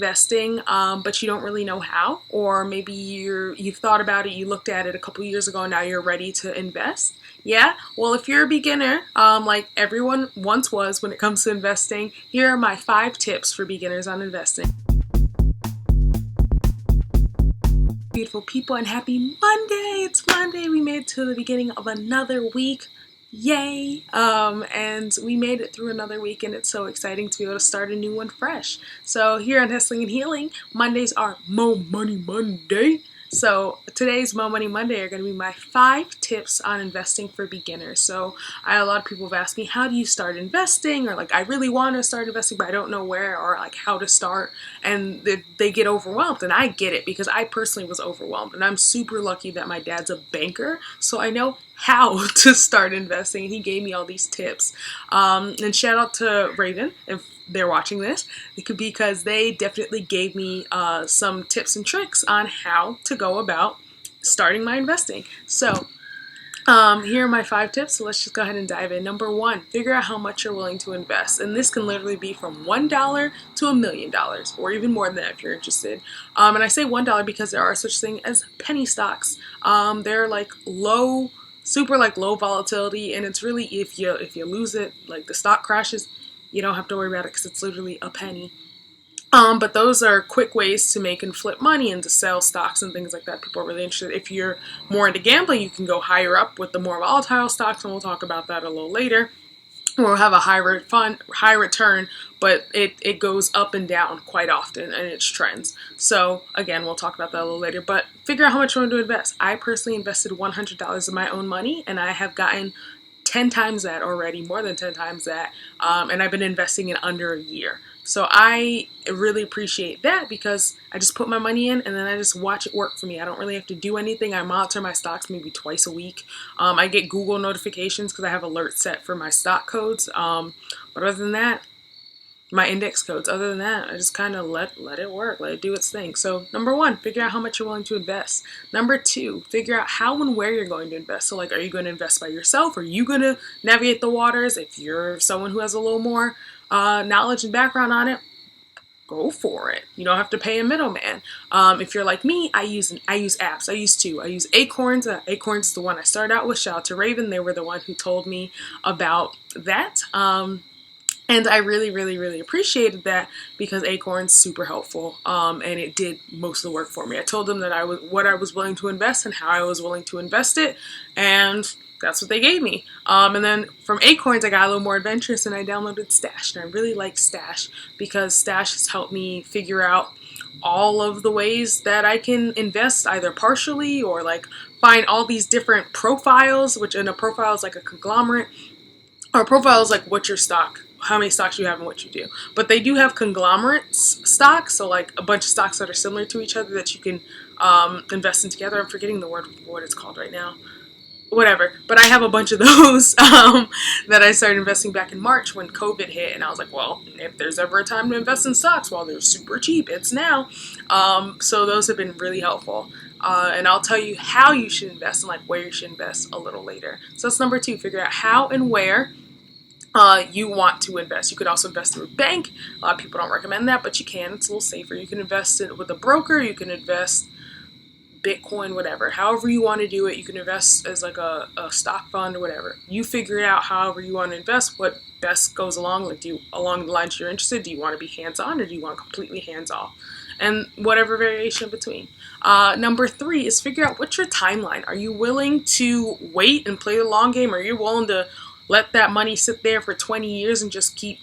investing, but you don't really know how, or maybe you've thought about it, you looked at it a couple years ago, and now you're ready to invest. Yeah, well, if you're a beginner, like everyone once was when it comes to investing, here are my 5 tips for beginners on investing. Beautiful people, and happy Monday! It's Monday. We made it to the beginning of another week. Yay! And we made it through another week, and it's so exciting to be able to start a new one fresh. So here on Hustling and Healing, Mondays are Mo Money Monday. So today's Mo Money Monday are going to be my 5 tips on investing for beginners. So a lot of people have asked me, how do you start investing? Or like, I really want to start investing, but I don't know where, or like how to start. And they get overwhelmed, and I get it because I personally was overwhelmed. And I'm super lucky that my dad's a banker, so I know how to start investing, and he gave me all these tips. And shout out to Raven if they're watching this, because they definitely gave me some tips and tricks on how to go about starting my investing. So here are my 5 tips, so let's just go ahead and dive in. Number 1, figure out how much you're willing to invest. And this can literally be from $1 to $1 million, or even more than that if you're interested. And I say $1 because there are such thing as penny stocks. They're like super low volatility, and it's really, if you lose it, like the stock crashes, you don't have to worry about it because it's literally a penny. But those are quick ways to make and flip money and to sell stocks and things like that. People are really interested. If you're more into gambling, you can go higher up with the more volatile stocks, and we'll talk about that a little later. We'll have a high return, but it goes up and down quite often, and it's trends. So again, we'll talk about that a little later, but figure out how much you want to invest. I personally invested $100 of my own money, and I have gotten 10 times that already, more than 10 times that, and I've been investing in under a year. So I really appreciate that because I just put my money in and then I just watch it work for me. I don't really have to do anything. I monitor my stocks maybe twice a week. I get Google notifications because I have alerts set for my stock codes. But other than that, my index codes, other than that, I just kind of let it work, let it do its thing. So number 1, figure out how much you're willing to invest. Number 2, figure out how and where you're going to invest. So like, are you going to invest by yourself? Are you going to navigate the waters? If you're someone who has a little more knowledge and background on it, go for it. You don't have to pay a middleman. If you're like me, I use apps. I use 2. I use Acorns. Acorns is the one I started out with. Shout out to Raven. They were the one who told me about that. And I really, really, really appreciated that because Acorn's super helpful, and it did most of the work for me. I told them that what I was willing to invest and how I was willing to invest it, and that's what they gave me. And then from Acorns, I got a little more adventurous and I downloaded Stash. And I really like Stash because Stash has helped me figure out all of the ways that I can invest either partially or like find all these different profiles, which in a profile is like a conglomerate, or a profile is like what's your stock, how many stocks you have and what you do. But they do have conglomerate stocks, so like a bunch of stocks that are similar to each other that you can invest in together. I'm forgetting the word for what it's called right now. Whatever, but I have a bunch of those that I started investing back in March when COVID hit, and I was like, well, if there's ever a time to invest in stocks while they're super cheap, it's now. So those have been really helpful, and I'll tell you how you should invest and like where you should invest a little later. So that's number 2, figure out how and where you want to invest. You could also invest through a bank. A lot of people don't recommend that, but you can. It's a little safer. You can invest it with a broker. You can invest Bitcoin, whatever. However you want to do it, you can invest as like a stock fund or whatever. You figure it out however you want to invest, what best goes along. Like, along the lines you're interested. Do you want to be hands-on or do you want completely hands-off? And whatever variation in between. Number 3 is figure out what's your timeline. Are you willing to wait and play the long game? Or are you willing to let that money sit there for 20 years and just keep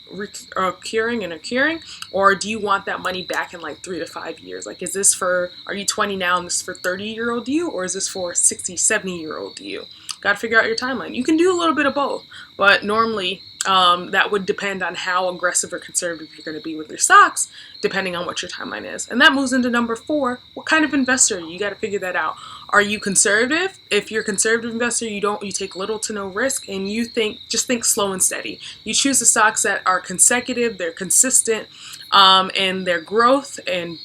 accruing and accruing? Or do you want that money back in like 3 to 5 years? Like, are you 20 now and this is for 30-year-old you? Or is this for 60, 70-year-old you? Got to figure out your timeline. You can do a little bit of both, but normally that would depend on how aggressive or conservative you're going to be with your stocks, depending on what your timeline is. And that moves into number 4. What kind of investor are you? You got to figure that out. Are you conservative? If you're a conservative investor, you take little to no risk, and you just think slow and steady. You choose the stocks that are consecutive, they're consistent in their growth and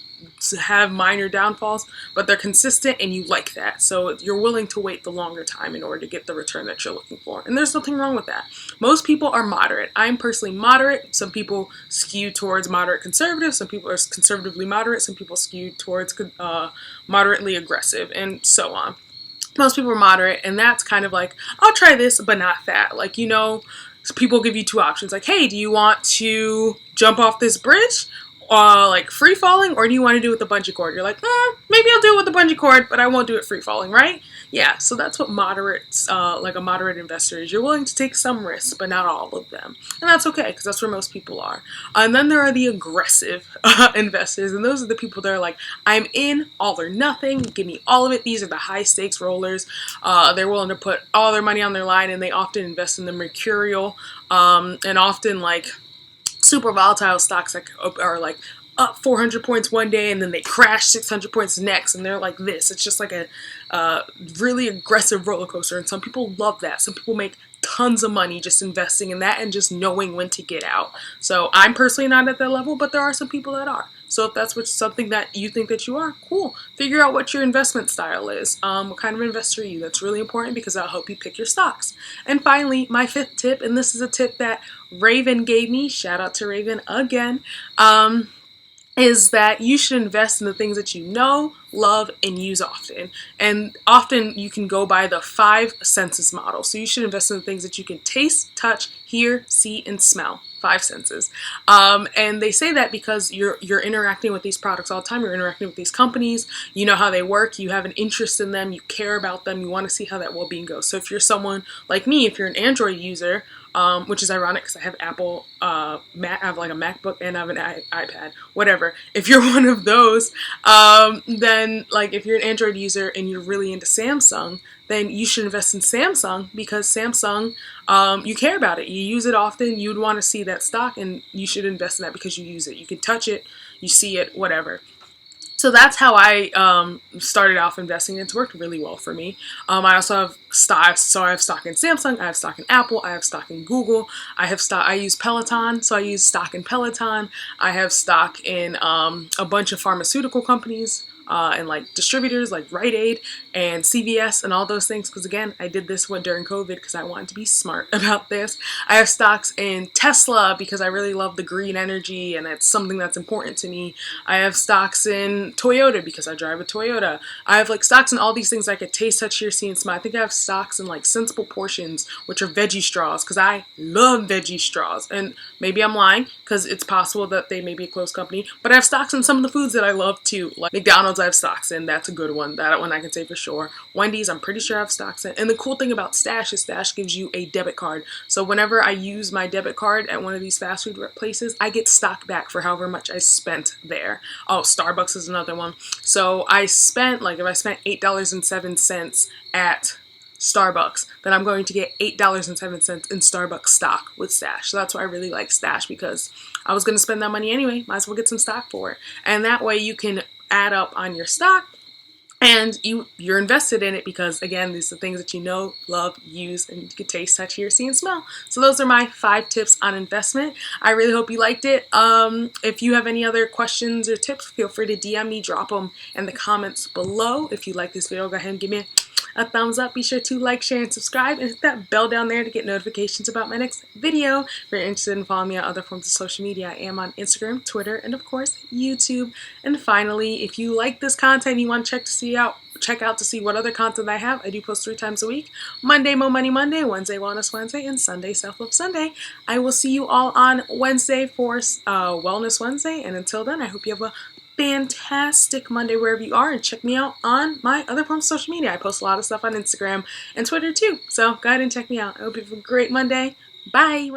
have minor downfalls, but they're consistent and you like that. So you're willing to wait the longer time in order to get the return that you're looking for. And there's nothing wrong with that. Most people are moderate. I'm personally moderate. Some people skew towards moderate conservative. Some people are conservatively moderate. Some people skew towards moderately aggressive, and so on. Most people are moderate, and that's kind of like, I'll try this, but not that. Like, people give you two options. Like, hey, do you want to jump off this bridge? Like free falling, or do you want to do it with the bungee cord? You're like, maybe I'll do it with the bungee cord, but I won't do it free falling, right? Yeah, so that's what moderates, like a moderate investor is. You're willing to take some risks, but not all of them. And that's okay, because that's where most people are. And then there are the aggressive investors, and those are the people that are like, I'm in all or nothing, give me all of it. These are the high stakes rollers. They're willing to put all their money on their line, and they often invest in the mercurial, and often like super volatile stocks that are like up 400 points one day and then they crash 600 points next, and they're like this. It's just like a really aggressive roller coaster, and some people love that. Some people make tons of money just investing in that and just knowing when to get out. So I'm personally not at that level, but there are some people that are. So if that's something that you think that you are, cool. Figure out what your investment style is. What kind of investor are you? That's really important because that'll help you pick your stocks. And finally, my fifth tip, and this is a tip that Raven gave me, shout out to Raven again, is that you should invest in the things that you know, love, and use often. And often you can go by the 5 senses model. So you should invest in the things that you can taste, touch, hear, see, and smell. 5 senses. And they say that because you're interacting with these products all the time. You're interacting with these companies. You know how they work. You have an interest in them. You care about them. You want to see how that well-being goes. So if you're someone like me, if you're an Android user, which is ironic because I have Apple, I have like a MacBook and I have an iPad, whatever. If you're one of those, then like if you're an Android user and you're really into Samsung, then you should invest in Samsung because Samsung, you care about it. You use it often. You'd want to see that stock, and you should invest in that because you use it. You can touch it, you see it, whatever. So that's how I started off investing. It's worked really well for me. I also have stock. So I have stock in Samsung. I have stock in Apple. I have stock in Google. I have stock. I use Peloton, so I use stock in Peloton. I have stock in a bunch of pharmaceutical companies. And like distributors like Rite Aid and CVS and all those things, because again, I did this one during COVID because I wanted to be smart about this. I have stocks in Tesla because I really love the green energy and it's something that's important to me. I have stocks in Toyota because I drive a Toyota. I have like stocks in all these things I could taste, touch, hear, see, and smell. I think I have stocks in like Sensible Portions, which are veggie straws, because I love veggie straws. And maybe I'm lying because it's possible that they may be a close company, but I have stocks in some of the foods that I love too, like McDonald's. I have stocks in. That's a good one. That one I can say for sure. Wendy's, I'm pretty sure I have stocks in. And the cool thing about Stash is Stash gives you a debit card. So whenever I use my debit card at one of these fast food places, I get stock back for however much I spent there. Oh, Starbucks is another one. So I spent, like if I spent $8.07 at Starbucks, then I'm going to get $8.07 in Starbucks stock with Stash. So that's why I really like Stash, because I was going to spend that money anyway. Might as well get some stock for it. And that way you can add up on your stock and you're invested in it because, again, these are things that you know, love, use, and you can taste, touch, hear, see, and smell. So those are my 5 tips on investment. I really hope you liked it. If you have any other questions or tips, feel free to DM me, drop them in the comments below. If you like this video, go ahead and give me a thumbs up. Be sure to like, share, and subscribe, and hit that bell down there to get notifications about my next video. If you're interested in following me on other forms of social media, I am on Instagram, Twitter, and of course YouTube. And finally, if you like this content and you want to check out to see what other content I have, I do post 3 times a week: Monday Mo Money Monday, Wednesday Wellness Wednesday, and Sunday Self Love Sunday. I will see you all on Wednesday for Wellness Wednesday, and until then, I hope you have a fantastic Monday wherever you are, and check me out on my other forms of social media. I post a lot of stuff on Instagram and Twitter too, so go ahead and check me out. I hope you have a great Monday. Bye.